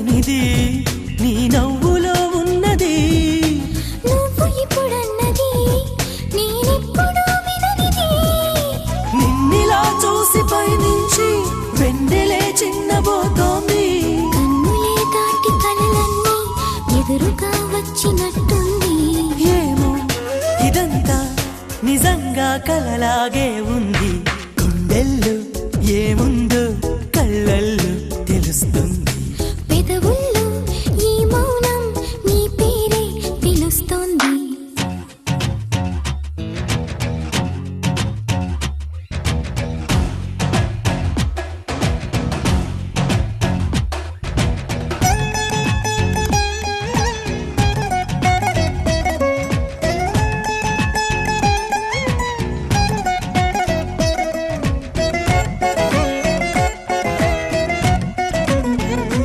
లేనిది నీ నవ్వులో ఉన్నది. నువ్వు ఇప్పుడన్నది నేనెప్పుడు విననిది. నిన్నిలా చూసి పైనుంచి వెన్నెలే చిన్నబోతోంది. కన్నులే దాటి కలలన్నీ ఎదురుగా వచ్చినట్టుంది. ఏమో ఇదంతా నిజంగా కలలాగే ఉంది.